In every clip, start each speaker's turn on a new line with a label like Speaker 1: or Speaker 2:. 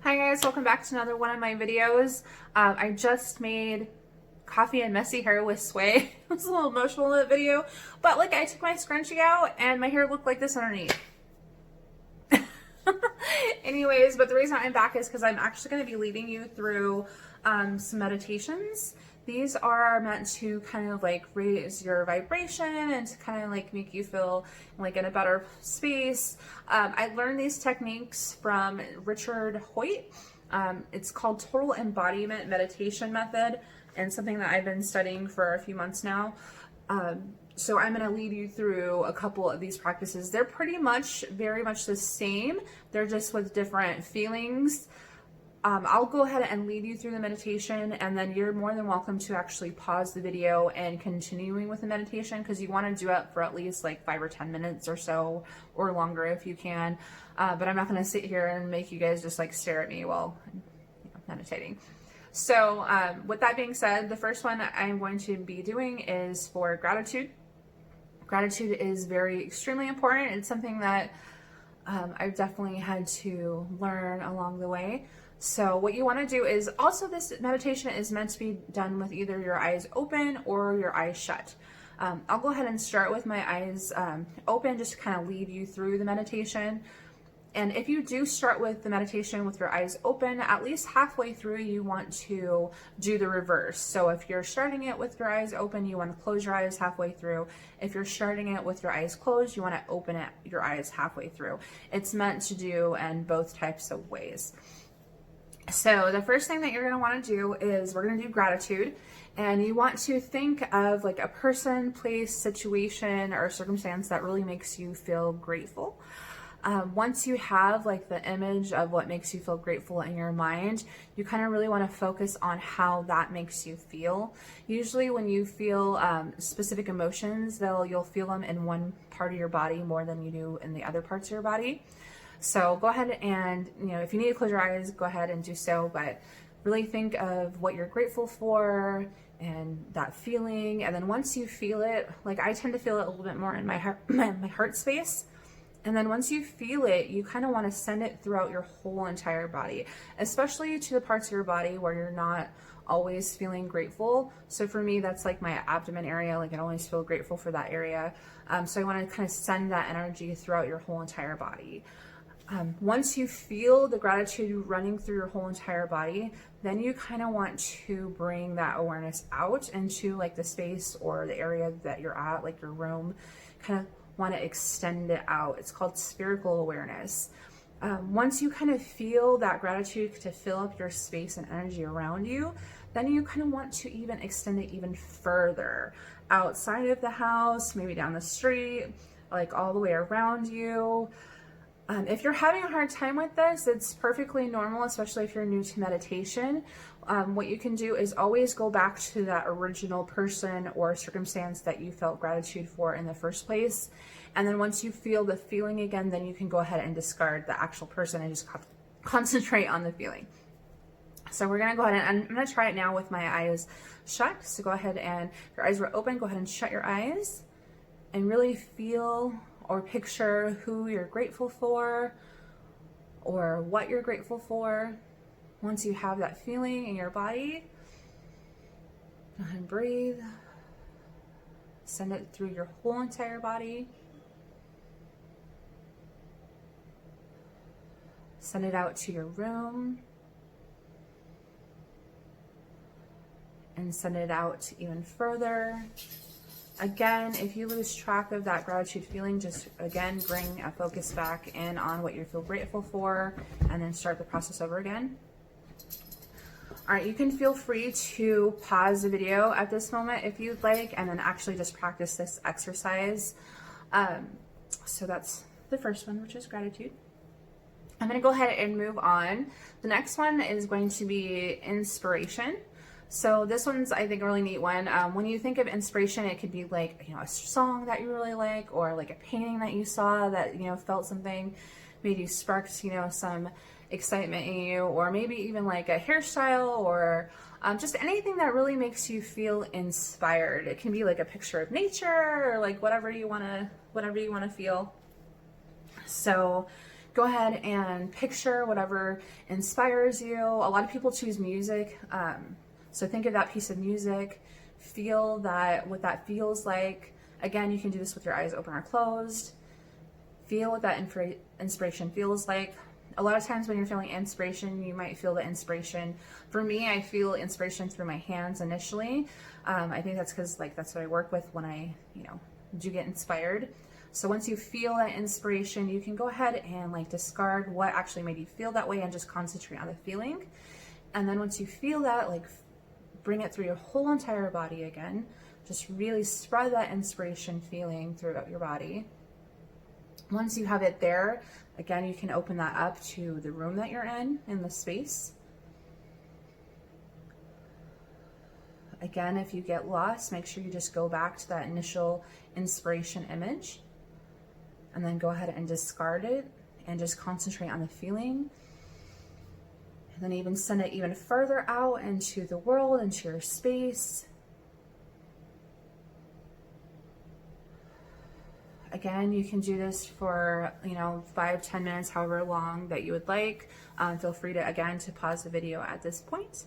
Speaker 1: Hi guys, welcome back to another one of my videos. I just made coffee and messy hair with Sway. It was a little emotional in the video, but like I took my scrunchie out and my hair looked like this underneath. Anyways, but the reason I'm back is because I'm actually going to be leading you through some meditations. These are meant to kind of like raise your vibration and to kind of like make you feel like in a better space. I learned these techniques from Richard Haight. It's called Total Embodiment Meditation Method, and something that I've been studying for a few months now. So I'm going to lead you through a couple of these practices. They're pretty much very much the same. They're just with different feelings. I'll go ahead and lead you through the meditation, and then you're more than welcome to actually pause the video and continuing with the meditation, because you want to do it for at least like 5 or 10 minutes or so, or longer if you can. But I'm not going to sit here and make you guys just like stare at me while meditating. So with that being said, the first one I'm going to be doing is for gratitude. Gratitude is extremely important. It's something that I've definitely had to learn along the way. So what you want to do is, also this meditation is meant to be done with either your eyes open or your eyes shut. I'll go ahead and start with my eyes open, just to kind of lead you through the meditation. And if you do start with the meditation with your eyes open, at least halfway through you want to do the reverse. So if you're starting it with your eyes open, you want to close your eyes halfway through. If you're starting it with your eyes closed, you want to open your eyes halfway through. It's meant to do in both types of ways. So the first thing that you're going to want to do is, we're going to do gratitude, and you want to think of like a person, place, situation, or circumstance that really makes you feel grateful. Once you have like the image of what makes you feel grateful in your mind, you kind of really want to focus on how that makes you feel. Usually when you feel specific emotions, you'll feel them in one part of your body more than you do in the other parts of your body. So go ahead and, if you need to close your eyes, go ahead and do so, but really think of what you're grateful for and that feeling. And then once you feel it, like I tend to feel it a little bit more in my heart space. And then once you feel it, you kind of want to send it throughout your whole entire body, especially to the parts of your body where you're not always feeling grateful. So for me, that's like my abdomen area. Like I always feel grateful for that area. So I want to kind of send that energy throughout your whole entire body. Once you feel the gratitude running through your whole entire body, then you kind of want to bring that awareness out into like the space or the area that you're at, like your room. Kind of want to extend it out. It's called spherical awareness. Once you kind of feel that gratitude to fill up your space and energy around you, then you kind of want to even extend it even further outside of the house, maybe down the street, like all the way around you. If you're having a hard time with this, it's perfectly normal, especially if you're new to meditation. What you can do is always go back to that original person or circumstance that you felt gratitude for in the first place. And then once you feel the feeling again, then you can go ahead and discard the actual person and just concentrate on the feeling. So we're going to go ahead and I'm going to try it now with my eyes shut. So go ahead, and if your eyes were open, go ahead and shut your eyes and really feel or picture who you're grateful for or what you're grateful for. Once you have that feeling in your body, go ahead and breathe. Send it through your whole entire body. Send it out to your room. And send it out even further. Again, if you lose track of that gratitude feeling, just again bring a focus back in on what you feel grateful for, and then start the process over again. All right, you can feel free to pause the video at this moment if you'd like, and then actually just practice this exercise. So that's the first one, which is gratitude. I'm going to go ahead and move on. The next one is going to be inspiration. So this one's, I think, a really neat one. When you think of inspiration, it could be like, a song that you really like, or like a painting that you saw that, felt something, made you sparked, some excitement in you, or maybe even like a hairstyle, or just anything that really makes you feel inspired. It can be like a picture of nature, or like whatever you want to feel. So go ahead and picture whatever inspires you. A lot of people choose music. So think of that piece of music, feel that, what that feels like. Again, you can do this with your eyes open or closed. Feel what that inspiration feels like. A lot of times when you're feeling inspiration, you might feel the inspiration. For me, I feel inspiration through my hands initially. I think that's because that's what I work with when I, do get inspired. So once you feel that inspiration, you can go ahead and discard what actually made you feel that way and just concentrate on the feeling. And then once you feel that, bring it through your whole entire body again. Just really spread that inspiration feeling throughout your body. Once you have it there, again, you can open that up to the room that you're in the space. Again, if you get lost, make sure you just go back to that initial inspiration image and then go ahead and discard it and just concentrate on the feeling. And then even send it even further out into the world, into your space. Again, you can do this for, 5-10 minutes, however long that you would like. Feel free to, again, to pause the video at this point.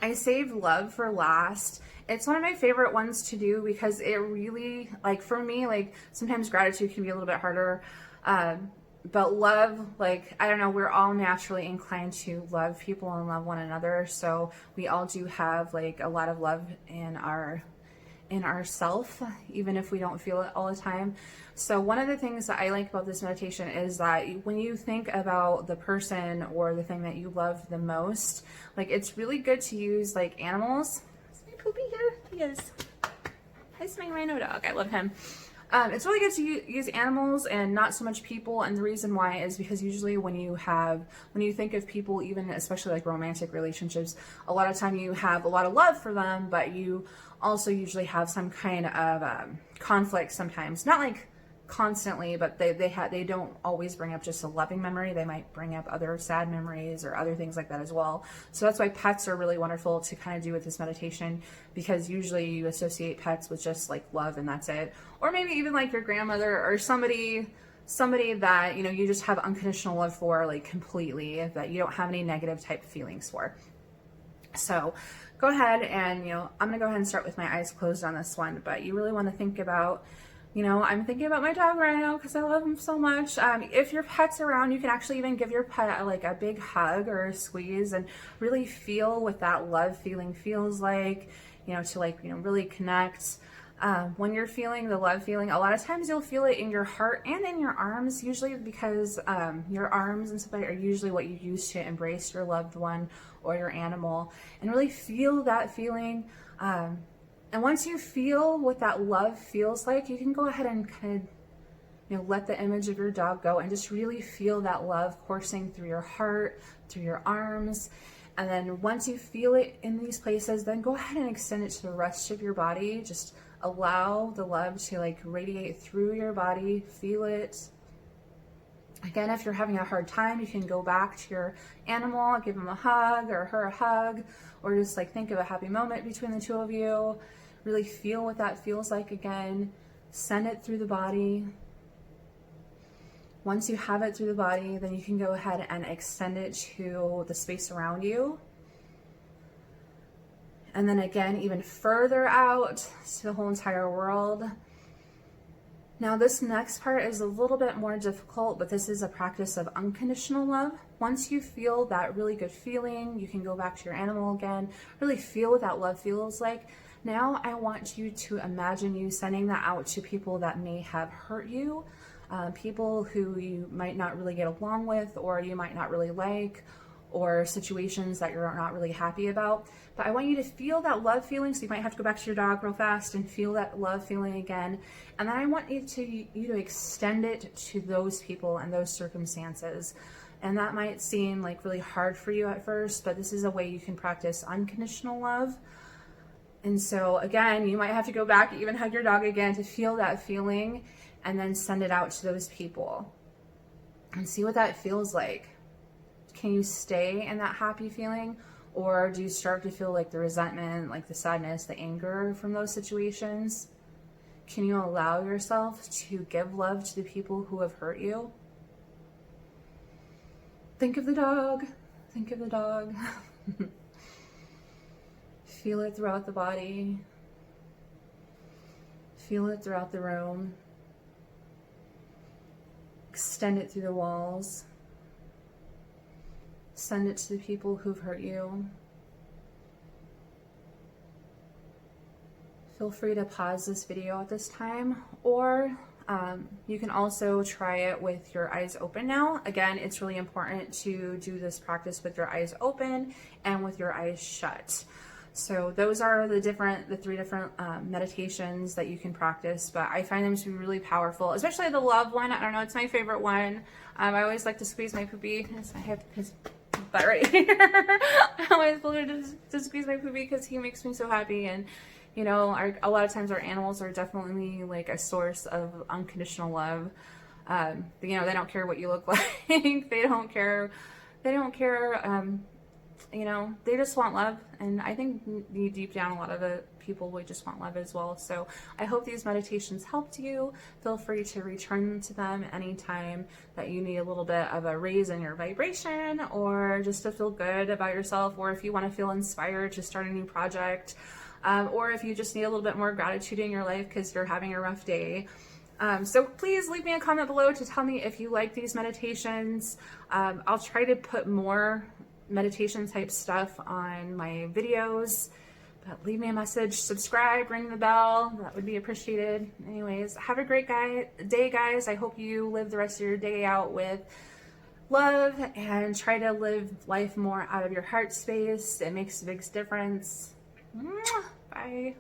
Speaker 1: I saved love for last. It's one of my favorite ones to do because it really, for me, sometimes gratitude can be a little bit harder. But love, I don't know, we're all naturally inclined to love people and love one another. So we all do have a lot of love in ourself, even if we don't feel it all the time. So one of the things that I like about this meditation is that when you think about the person or the thing that you love the most, it's really good to use animals. Is my Poopy here? He is. He's my rhino dog. I love him. It's really good to use animals and not so much people. And the reason why is because usually when you think of people, even especially romantic relationships, a lot of time you have a lot of love for them, but you also usually have some kind of conflict sometimes. Not constantly, but they don't always bring up just a loving memory. They might bring up other sad memories or other things like that as well. So that's why pets are really wonderful to kind of do with this meditation, because usually you associate pets with just love and that's it. Or maybe even your grandmother or somebody that, you just have unconditional love for completely, that you don't have any negative type feelings for. So go ahead and, I'm going to go ahead and start with my eyes closed on this one, but you really want to think about, I'm thinking about my dog right now because I love him so much. If your pet's around, you can actually even give your pet a big hug or a squeeze and really feel what that love feeling feels like, to really connect. When you're feeling the love feeling, a lot of times you'll feel it in your heart and in your arms, usually because your arms and stuff are usually what you use to embrace your loved one or your animal, and really feel that feeling. And once you feel what that love feels like, you can go ahead and kind of, let the image of your dog go and just really feel that love coursing through your heart, through your arms. And then once you feel it in these places, then go ahead and extend it to the rest of your body. Just allow the love to radiate through your body, feel it. Again, if you're having a hard time, you can go back to your animal, give him a hug or her a hug, or just think of a happy moment between the two of you. Really feel what that feels like again. Send it through the body. Once you have it through the body, then you can go ahead and extend it to the space around you. And then again, even further out to the whole entire world. Now this next part is a little bit more difficult, but this is a practice of unconditional love. Once you feel that really good feeling, you can go back to your animal again, really feel what that love feels like. Now I want you to imagine you sending that out to people that may have hurt you, people who you might not really get along with, or you might not really like, or situations that you're not really happy about. But I want you to feel that love feeling. So you might have to go back to your dog real fast and feel that love feeling again. And then I want you to extend it to those people and those circumstances. And that might seem really hard for you at first, but this is a way you can practice unconditional love. And so again, you might have to go back, even hug your dog again to feel that feeling, and then send it out to those people and see what that feels like. Can you stay in that happy feeling, or do you start to feel the resentment, the sadness, the anger from those situations? Can you allow yourself to give love to the people who have hurt you? Think of the dog. Think of the dog. Feel it throughout the body. Feel it throughout the room. Extend it through the walls. Send it to the people who've hurt you. Feel free to pause this video at this time, or you can also try it with your eyes open now. Again, it's really important to do this practice with your eyes open and with your eyes shut. So those are the three different meditations that you can practice, but I find them to be really powerful, especially the love one. I don't know, it's my favorite one. I always like to squeeze my poopy. I have his butt right here. I always love to squeeze my poopy because he makes me so happy. And you know, a lot of times our animals are definitely like a source of unconditional love. You know, they don't care what you look like. They don't care. You know, they just want love. And I think deep down, a lot of the people would just want love as well. So I hope these meditations helped you. Feel free to return to them anytime that you need a little bit of a raise in your vibration, or just to feel good about yourself, or if you want to feel inspired to start a new project. Or if you just need a little bit more gratitude in your life because you're having a rough day. So please leave me a comment below to tell me if you like these meditations. I'll try to put more meditation type stuff on my videos, but leave me a message, subscribe, ring the bell. That would be appreciated. Anyways, have a great day, guys. I hope you live the rest of your day out with love and try to live life more out of your heart space. It makes a big difference. Bye.